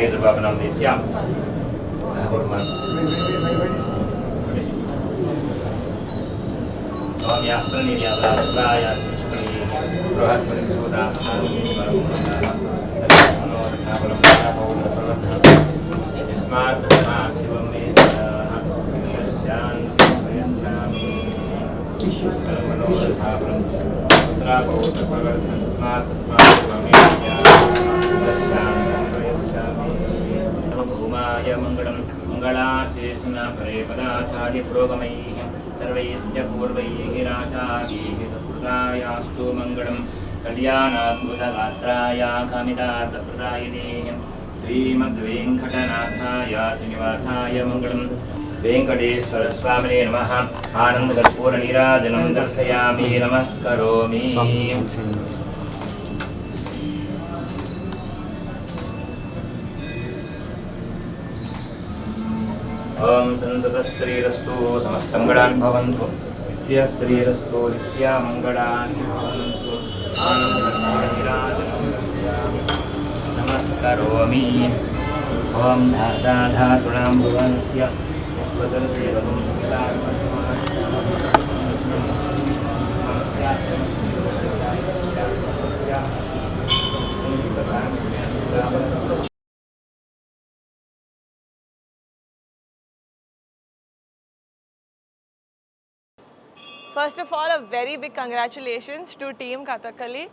नागेन्द्रबाबुनां देश्यां सह कुर्मः स्वाम्यास्त्रनिर्यावरास्त्राय शिष्मणि बृहस्पति सुदास्नानि यस्मात् शिवं मे भूमाय मङ्गलं मङ्गलाशेषुना परे पदाचार्य पुरोगमैः सर्वैश्च पूर्वैः राचार्यैः सत्कृतायास्तु मङ्गलं कल्याणाद्भुतगात्राय कामितार्थप्रदायिने श्रीमद्वेङ्कटनाथाय श्रीनिवासाय मङ्गलं वेंकटेश्वर स्वामिने नमः। आनंदकर्पूर नीराजनं दर्शयामि नमस्करोमि। ओम संततश्रीरस्तु समस्तमङ्गलानि भवन्तु नित्यश्रीरस्तु नित्यमङ्गलानि भवन्तु। आनंदकर्पूर नीराजनं दर्शयामि नमस्करोमि। ओम धातुणां भुवनस्य First of all, a very big congratulations to Team Kathakali.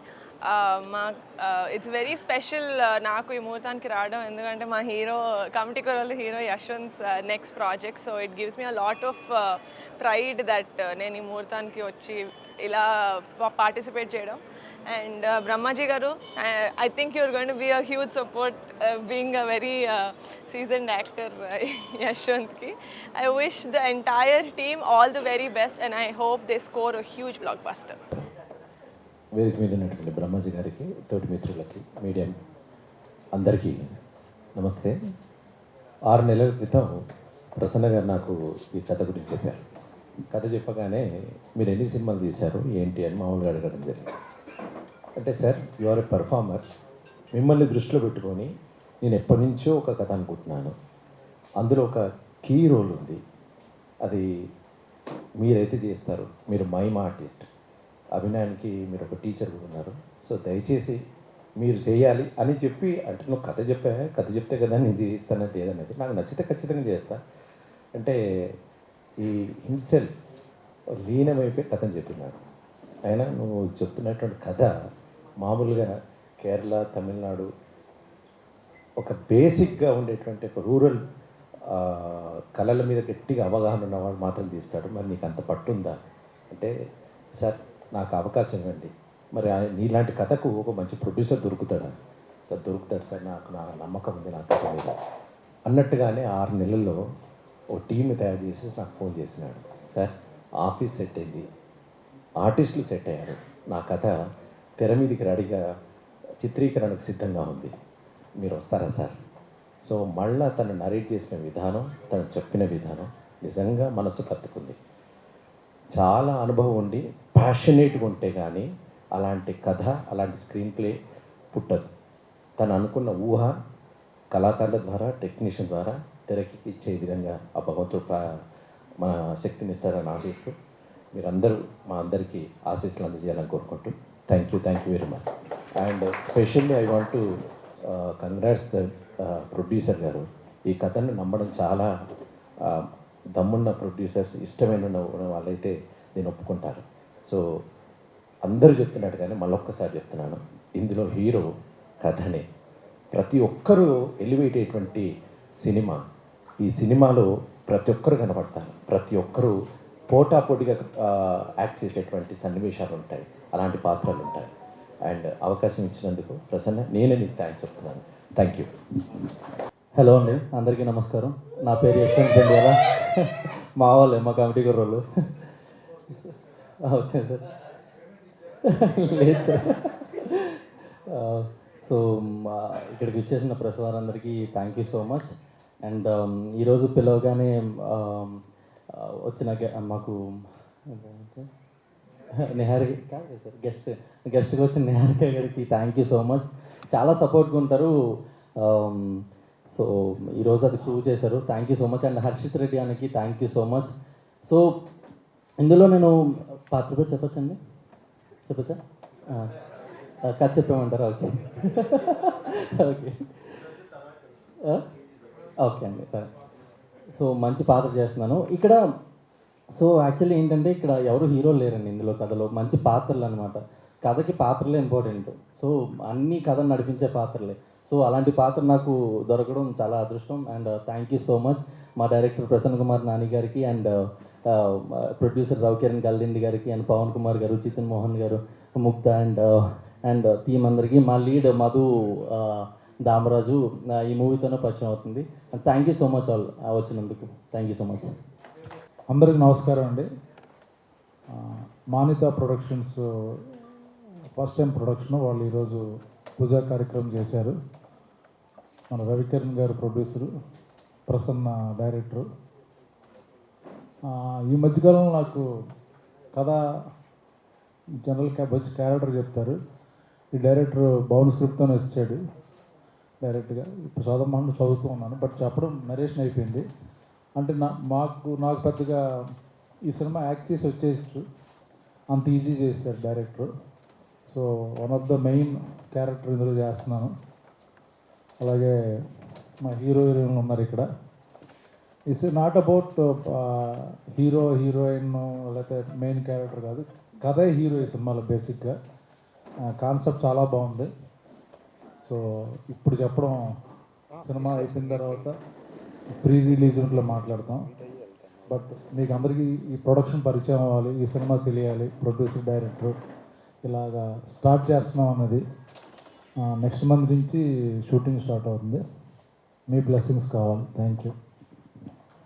It's very special నాకు ఈ ముహూర్తానికి రావడం ఎందుకంటే మా హీరో కమిటీ కొరలు hero Yashwanth next project so it gives me a lot of pride that నేను ఈ ముహూర్తానికి వచ్చి ఇలా పార్టిసిపేట్ చేయడం అండ్ బ్రహ్మాజీ గారు I think you're going to be a huge support being a very seasoned actor యశ్వంత్కి I wish the entire team all the very best and I hope they score a huge blockbuster. వేదిక మీద ఉన్నటువంటి బ్రహ్మాజీ గారికి తోటి మిత్రులకి media అందరికీ నమస్తే. 6 నెలల క్రితం ప్రసన్న గారు నాకు ఈ కథ గురించి చెప్పారు. కథ చెప్పగానే మీరు ఎన్ని సినిమాలు తీశారు ఏంటి అని మామూలుగా అడగడం జరిగింది. అంటే sir you are a performer, మిమ్మల్ని దృష్టిలో పెట్టుకొని నేను ఎప్పటి నుంచో ఒక కథ అనుకుంటున్నాను, అందులో ఒక కీ రోల్ ఉంది, అది మీరైతే చేస్తారు, మీరు మైమ్ ఆర్టిస్ట్, అభినయానికి మీరు ఒక టీచర్ కూడా ఉన్నారు, సో దయచేసి మీరు చేయాలి అని చెప్పి అంటే నువ్వు కథ చెప్తే కదా నేను చేస్తానని లేదనేది నాకు నచ్చితే ఖచ్చితంగా చేస్తా అంటే ఈ హిమ్సెల్ఫ్ లీనమైపోయి కథని చెప్పినాడు. అయినా నువ్వు చెప్తున్నటువంటి కథ మామూలుగా కేరళ తమిళనాడు ఒక బేసిక్గా ఉండేటువంటి ఒక రూరల్ కళల మీద గట్టిగా అవగాహన ఉన్నవాడు మాత్రం తీస్తాడు. మరి నీకు అంత పట్టుందా అంటే సార్ నాకు అవకాశం ఇవ్వండి, మరి నీలాంటి కథకు ఒక మంచి ప్రొడ్యూసర్ దొరుకుతాడా సార్? దొరుకుతాడు సార్, నాకు నా నమ్మకం ఉంది నా కథ మీద అన్నట్టుగానే 6 నెలల్లో ఓ టీంని తయారు చేసి నాకు ఫోన్ చేసినాడు. సార్ ఆఫీస్ సెట్ అయింది, ఆర్టిస్టులు సెట్ అయ్యారు, నా కథ తెర మీదకి రెడీగా చిత్రీకరణకు సిద్ధంగా ఉంది, మీరు వస్తారా సార్? సో మళ్ళా తను నరేట్ చేసిన విధానం, తను చెప్పిన విధానం నిజంగా మనసు కత్తుకుంది. చాలా అనుభవం ఉండి ప్యాషనేట్గా ఉంటే కానీ అలాంటి కథ అలాంటి స్క్రీన్ ప్లే పుట్టదు. తను అనుకున్న ఊహ కళాకారుల ద్వారా టెక్నీషియన్ ద్వారా తెరకి ఇచ్చే విధంగా ఆ భగవంతుడు మన శక్తిని ఇస్తారని ఆశిస్తూ మీరందరూ మా అందరికీ ఆశీస్సులు అందజేయాలని కోరుకుంటూ thank you very much. And specially I want to congrats the producer గారు. ఈ కథను నమ్మడం చాలా దమ్మున్న ప్రొడ్యూసర్స్, ఇష్టమైన వాళ్ళైతే నేను ఒప్పుకుంటారు. సో అందరూ చెప్తున్నట్టుగానే మళ్ళొక్కసారి చెప్తున్నాను, ఇందులో హీరో కథనే. ప్రతి ఒక్కరూ ఎలివేట్ అయ్యేటువంటి సినిమా. ఈ సినిమాలో ప్రతి ఒక్కరు కనపడతారు, ప్రతి ఒక్కరూ పోటాపోటీగా యాక్ట్ చేసేటువంటి సన్నివేశాలు ఉంటాయి, అలాంటి పాత్రలు ఉంటాయి. అండ్ అవకాశం ఇచ్చినందుకు ప్రసన్న నేనే నీకు థ్యాంక్స్ చెప్తున్నాను. Thank you. హలో అండి, అందరికీ నమస్కారం. నా పేరు యశ్వంత్ పెండియాల. మా వాళ్ళే మా కమిటీ కుర్రోళ్ళు వచ్చాను సార్. లేదు సార్. సో ఇక్కడికి వచ్చేసిన ప్రెస్ వారందరికీ thank you so much. And ఈరోజు పిలవగానే వచ్చిన మాకు నిహారిక కాదు సార్, గెస్ట్గా వచ్చిన నిహారిక గారికి థ్యాంక్ యూ సో మచ్. చాలా సపోర్ట్గా ఉంటారు. సో ఈరోజు అది ప్రూవ్ చేశారు. Thank you so much. And Harshith Reddy అనికి thank you so much. So ఇందులో నేను పాత్ర పేరు చెప్పచ్చండి, చెప్పచ్చా? కథ చెప్పేమంటారా? ఓకే ఓకే ఓకే అండి. సో మంచి పాత్ర చేస్తున్నాను ఇక్కడ. సో యాక్చువల్లీ ఏంటంటే ఇక్కడ ఎవరు హీరోలు లేరండి ఇందులో. కథలో మంచి పాత్రలు అనమాట. కథకి పాత్రలే ఇంపార్టెంట్. సో అన్ని కథను నడిపించే పాత్రలే. సో అలాంటి పాత్ర నాకు దొరకడం చాలా అదృష్టం. And thank you so much మా డైరెక్టర్ ప్రసన్న కుమార్ నాని గారికి, అండ్ ప్రొడ్యూసర్ రవికిరణ్ గల్లిండి గారికి, అండ్ పవన్ కుమార్ గారు, చితన్ మోహన్ గారు, ముక్త, అండ్ టీం అందరికీ. మా లీడ్ మధు దామరాజు ఈ మూవీతోనే పరిచయం అవుతుంది. And thank you so much all వచ్చినందుకు. Thank you so much. అందరికీ నమస్కారం అండి. Manitha productions first time production. వాళ్ళు ఈరోజు పూజా కార్యక్రమం చేశారు. మన రవికిరణ్ గారు ప్రొడ్యూసరు, ప్రసన్న డైరెక్టరు. ఈ మధ్యకాలంలో నాకు కథ జనరల్ వచ్చి క్యారెక్టర్ చెప్తారు. ఈ డైరెక్టర్ బౌన్ స్క్రిప్ట్తోనే వచ్చాడు డైరెక్ట్గా. ఇప్పుడు చదువుతూ ఉన్నాను, బట్ చెప్పడం నరేషన్ అయిపోయింది. అంటే నాకు పెద్దగా ఈ సినిమా యాక్ట్ చేసి వచ్చేసి అంత ఈజీ చేశారు director. So one of the main character ఇందులో చేస్తున్నాను. అలాగే మా హీరోయిన్లు ఉన్నారు ఇక్కడ. It's not about hero heroine లేకపోతే మెయిన్ క్యారెక్టర్ కాదు, కథే హీరో ఈ సినిమాలో. బేసిక్గా కాన్సెప్ట్ చాలా బాగుంది. సో ఇప్పుడు చెప్పడం సినిమా అయిపోయిన తర్వాత ప్రీ రిలీజ్ ఇంట్లో మాట్లాడతాం. బట్ మీకు అందరికీ ఈ ప్రొడక్షన్ పరిచయం అవ్వాలి, ఈ సినిమా తెలియాలి, ప్రొడ్యూసర్ డైరెక్టర్ ఇలాగా స్టార్ట్ చేస్తున్నాం అన్నది. నెక్స్ట్ మంత్ నుంచి షూటింగ్ స్టార్ట్ అవుతుంది. మీ బ్లెస్సింగ్స్ కావాలి. Thank you.